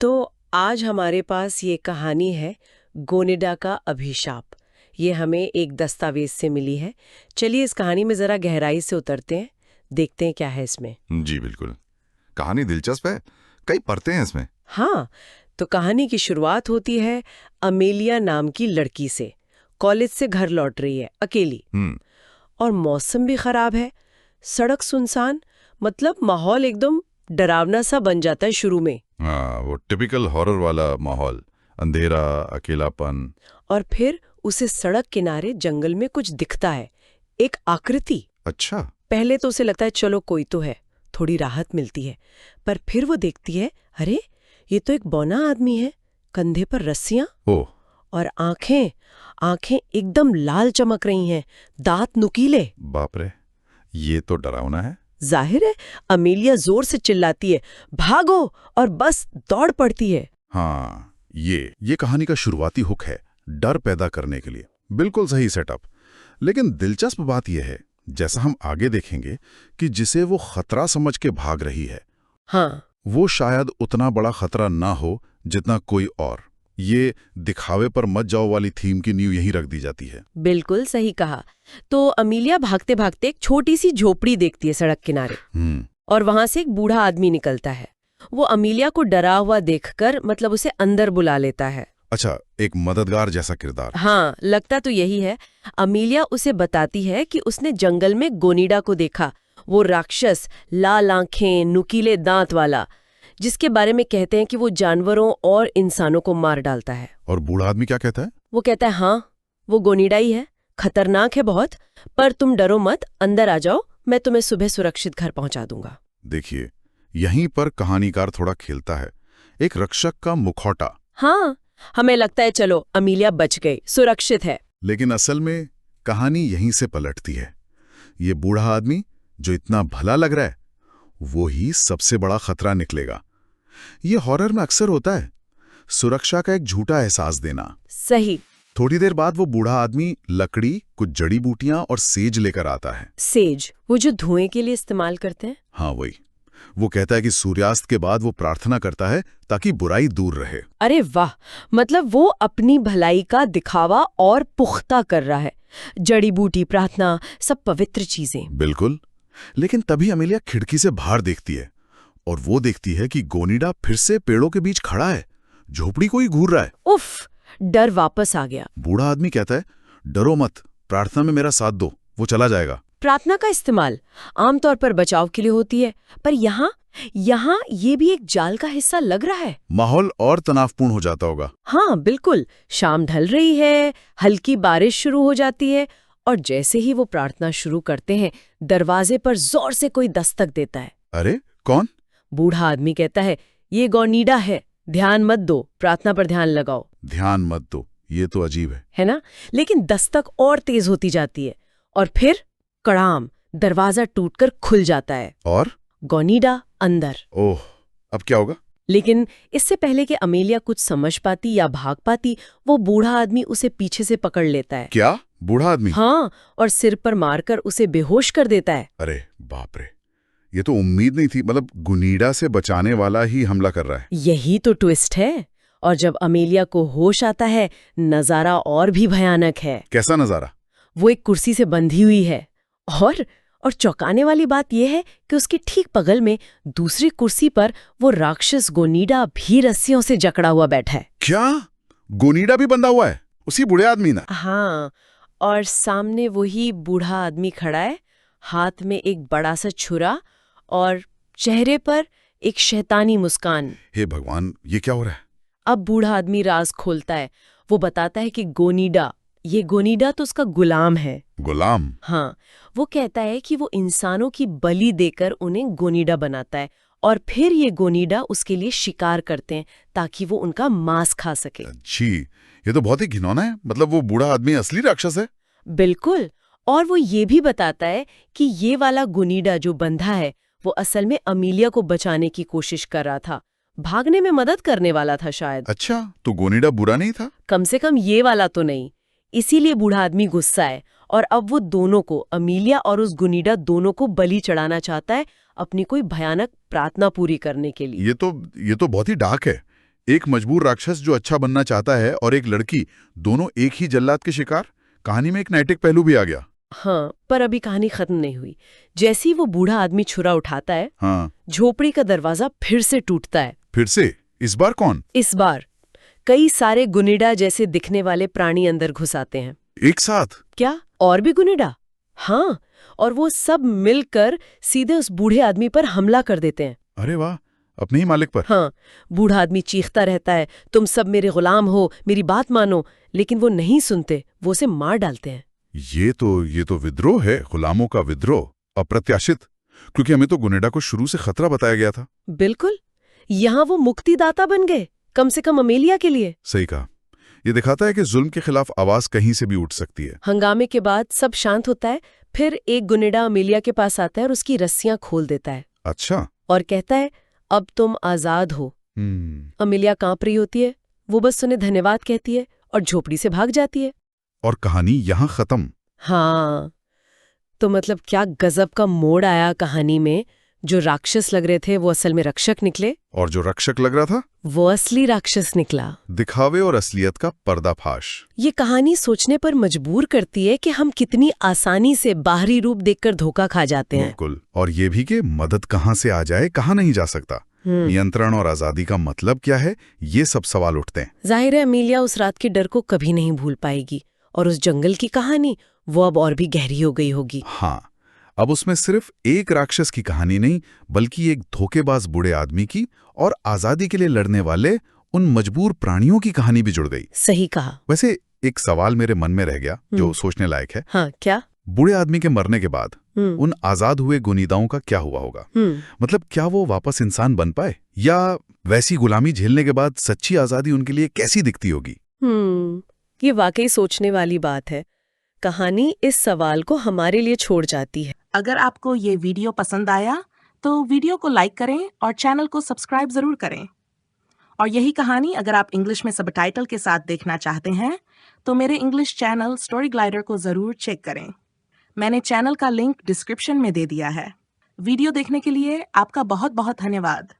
तो आज हमारे पास ये कहानी है गोनिडा का अभिशाप। ये हमें एक दस्तावेज से मिली है। चलिए इस कहानी में जरा गहराई से उतरते हैं, देखते हैं क्या है इसमें। जी बिल्कुल। कहानी दिलचस्प है, कई परतें हैं इसमें। हाँ, तो कहानी की शुरुआत होती है अमेलिया नाम की लड़की से। कॉलेज से घर लौट रही है अकेली, और मौसम भी खराब है, सड़क सुनसान, मतलब माहौल एकदम डरावना सा बन जाता है शुरू में। हाँ, वो टिपिकल हॉरर वाला माहौल, अंधेरा, अकेलापन। और फिर उसे सड़क किनारे जंगल में कुछ दिखता है, एक आकृति। अच्छा। पहले तो उसे लगता है चलो कोई तो है, थोड़ी राहत मिलती है। पर फिर वो देखती है, अरे ये तो एक बौना आदमी है, कंधे पर रस्सियां, ओह, और आंखें आंखें एकदम लाल चमक रही हैं, दांत नुकीले। बाप रे, ये तो डरावना है। जाहिर है अमेलिया जोर से चिल्लाती है, भागो, और बस दौड़ पड़ती है। हाँ, ये कहानी का शुरुआती हुक है, डर पैदा करने के लिए। बिल्कुल सही सेटअप। लेकिन दिलचस्प बात यह है, जैसा हम आगे देखेंगे, कि जिसे वो खतरा समझ के भाग रही है, हाँ, वो शायद उतना बड़ा खतरा ना हो जितना कोई और। ये दिखावे पर मत जाओ वाली थीम की नींव यहीं रख दी जाती है। बिल्कुल सही कहा। तो अमेलिया भागते भागते एक छोटी सी झोपड़ी देखती है सड़क किनारे, और वहां से एक बूढ़ा आदमी निकलता है। वो अमेलिया को डरा हुआ देखकर मतलब उसे अंदर बुला लेता है। अच्छा, एक मददगार जैसा किरदार। हाँ, लगता तो यही है। अमेलिया उसे बताती है कि उसने जंगल में गोनिडा को देखा, वो राक्षस, लाल आंखें, नुकीले दांत वाला, जिसके बारे में कहते हैं कि वो जानवरों और इंसानों को मार डालता है। और बूढ़ा आदमी क्या कहता है? वो कहता है, हाँ, वो गोनिडा ही है, खतरनाक है बहुत, पर तुम डरो मत, अंदर आ जाओ, मैं तुम्हें सुबह सुरक्षित घर पहुंचा दूंगा। देखिए, यहीं पर कहानीकार थोड़ा खेलता है, एक रक्षक का मुखौटा। हाँ, हमें लगता है चलो अमेलिया बच गई, सुरक्षित है। लेकिन असल में कहानी यहीं से पलटती है। ये बूढ़ा आदमी जो इतना भला लग रहा है, वो ही सबसे बड़ा खतरा निकलेगा। ये हॉरर में अक्सर होता है, सुरक्षा का एक झूठा एहसास देना। सही। थोड़ी देर बाद वो बूढ़ा आदमी लकड़ी, कुछ जड़ी बूटियां और सेज लेकर आता है। सेज, वो जो धुएं के लिए इस्तेमाल करते हैं? हाँ, वही। वो कहता है कि सूर्यास्त के बाद वो प्रार्थना करता है ताकि बुराई दूर रहे। अरे वाह, मतलब वो अपनी भलाई का दिखावा और पुख्ता कर रहा है। जड़ी बूटी, प्रार्थना, सब पवित्र चीजें। बिल्कुल। लेकिन तभी अमेलिया खिड़की से बाहर देखती है, और वो देखती है कि गोनिडा फिर से पेड़ों के बीच खड़ा है, झोपड़ी को ही घूर रहा है। उफ, डर वापस आ गया। बूढ़ा आदमी कहता है, डरो मत, प्रार्थना में मेरा साथ दो, वो चला जाएगा। प्रार्थना का इस्तेमाल आमतौर पर बचाव के लिए होती है, पर यहाँ ये भी एक जाल का हिस्सा लग रहा है। माहौल और तनावपूर्ण हो जाता होगा। हाँ बिल्कुल, शाम ढल रही है, हल्की बारिश शुरू हो जाती है, और जैसे ही वो प्रार्थना शुरू करते हैं, दरवाजे पर जोर से कोई दस्तक देता है। अरे कौन? बूढ़ा आदमी कहता है, ये गोनिडा है, ध्यान मत दो, प्रार्थना पर ध्यान लगाओ। ध्यान मत दो, ये तो अजीब है ना? लेकिन दस्तक और तेज होती जाती है, और फिर कड़ाम, दरवाजा टूटकर खुल जाता है, और गोनिडा अंदर। ओह, अब क्या होगा? लेकिन इससे पहले कि अमेलिया कुछ समझ पाती या भाग पाती, वो बूढ़ा आदमी उसे पीछे से पकड़ लेता है। क्या? बूढ़ा आदमी? हाँ, और सिर पर मारकर उसे बेहोश कर देता है। अरे बाप रे, ये तो उम्मीद नहीं थी। मतलब गुनीडा से बचाने वाला ही हमला कर रहा है। यही तो ट्विस्ट है। और जब अमेलिया को होश आता है, नजारा और भी भयानक है। कैसा नजारा? वो एक कुर्सी से बंधी हुई है, और चौंकाने वाली बात यह है कि उसके ठीक बगल में दूसरी कुर्सी पर वो राक्षस गोनिडा भी रस्सियों से जकड़ा हुआ बैठा है। क्या? गोनिडा भी बंधा हुआ है? उसी बूढ़े आदमी ना? हाँ, और सामने वही बूढ़ा आदमी खड़ा है, हाथ में एक बड़ा सा छुरा और चेहरे पर एक शैतानी मुस्कान। हे भगवान, ये क्या हो रहा है? अब बूढ़ा आदमी राज खोलता है। वो बताता है कि गोनिडा तो उसका गुलाम है। गुलाम? हाँ, वो कहता है कि वो इंसानों की बलि देकर उन्हें गोनिडा बनाता है, और फिर ये गोनिडा उसके लिए शिकार करते हैं ताकि वो उनका मांस खा सके। जी, ये तो बहुत ही घिनौना है। मतलब वो बूढ़ा आदमी असली राक्षस है? बिल्कुल। और वो ये भी बताता है कि ये वाला गोनिडा जो बंधा है, वो असल में अमेलिया को बचाने की कोशिश कर रहा था, भागने में मदद करने वाला था शायद। अच्छा, तो गोनिडा बुरा नहीं था? कम से कम ये वाला तो नहीं। इसीलिए बूढ़ा आदमी गुस्सा है, और अब वो दोनों को, अमेलिया और उस गुनीडा दोनों को बलि चढ़ाना चाहता है अपनी कोई भयानक प्रार्थना पूरी करने के लिए। ये तो बहुत ही डार्क है। एक मजबूर राक्षस जो अच्छा बनना चाहता है और एक लड़की, दोनों एक ही जल्लाद के शिकार। कहानी में एक नैतिक पहलू भी आ गया। हाँ, पर अभी कहानी खत्म नहीं हुई। जैसे ही वो बूढ़ा आदमी छुरा उठाता है, हाँ, झोपड़ी का दरवाजा फिर से टूटता है। फिर से? इस बार कौन? इस बार कई सारे गुनिडा जैसे दिखने वाले प्राणी अंदर घुस आते हैं। एक साथ? क्या, और भी गुनिडा? हाँ, और वो सब मिलकर सीधे उस बूढ़े आदमी पर हमला कर देते हैं। अरे वाह, अपने ही मालिक पर? हाँ, बूढ़ा आदमी चीखता रहता है, तुम सब मेरे गुलाम हो, मेरी बात मानो। लेकिन वो नहीं सुनते, वो उसे मार डालते हैं। ये तो विद्रोह है, गुलामों का विद्रोह। अप्रत्याशित, क्योंकि हमें तो गुनेडा को शुरू से खतरा बताया गया था। बिल्कुल, यहाँ वो मुक्तिदाता बन गए, कम से कम अमेलिया के लिए। सही कहा। ये दिखाता है कि जुल्म के खिलाफ आवाज कहीं से भी उठ सकती है। हंगामे के बाद सब शांत होता है। फिर एक गुनेडा अमेलिया के पास आता है और उसकी रस्सियां खोल देता है। अच्छा। और कहता है, अब तुम आजाद हो। अमेलिया कांप रही होती है, वो बस उन्हें धन्यवाद कहती है और झोपड़ी से भाग जाती है। और कहानी यहाँ खत्म। हाँ, तो मतलब क्या गजब का मोड़ आया कहानी में। जो राक्षस लग रहे थे वो असल में रक्षक निकले, और जो रक्षक लग रहा था वो असली राक्षस निकला। दिखावे और असलियत का पर्दाफाश। ये कहानी सोचने पर मजबूर करती है कि हम कितनी आसानी से बाहरी रूप देखकर धोखा खा जाते हैं। बिल्कुल, और ये भी कि मदद कहाँ से आ जाए, कहाँ नहीं जा सकता। नियंत्रण और आजादी का मतलब क्या है, ये सब सवाल उठते हैं। जाहिर है अमेलिया उस रात के डर को कभी नहीं भूल पाएगी, और उस जंगल की कहानी वो अब और भी गहरी हो गई होगी। हाँ, अब उसमें सिर्फ एक राक्षस की कहानी नहीं, बल्कि एक धोखेबाज बूढ़े आदमी की और आजादी के लिए लड़ने वाले उन मजबूर प्राणियों की कहानी भी जुड़ गई। सही कहा। वैसे एक सवाल मेरे मन में रह गया जो सोचने लायक है। हाँ, क्या? बूढ़े आदमी के मरने के बाद उन आजाद हुए गुनीदाओं का क्या हुआ होगा? मतलब क्या वो वापस इंसान बन पाए, या वैसी गुलामी झेलने के बाद सच्ची आजादी उनके लिए कैसी दिखती होगी? ये वाकई सोचने वाली बात है। कहानी इस सवाल को हमारे लिए छोड़ जाती है। अगर आपको ये वीडियो पसंद आया तो वीडियो को लाइक करें और चैनल को सब्सक्राइब जरूर करें। और यही कहानी अगर आप इंग्लिश में सबटाइटल के साथ देखना चाहते हैं तो मेरे इंग्लिश चैनल स्टोरी ग्लाइडर को जरूर चेक करें। मैंने चैनल का लिंक डिस्क्रिप्शन में दे दिया है। वीडियो देखने के लिए आपका बहुत बहुत धन्यवाद।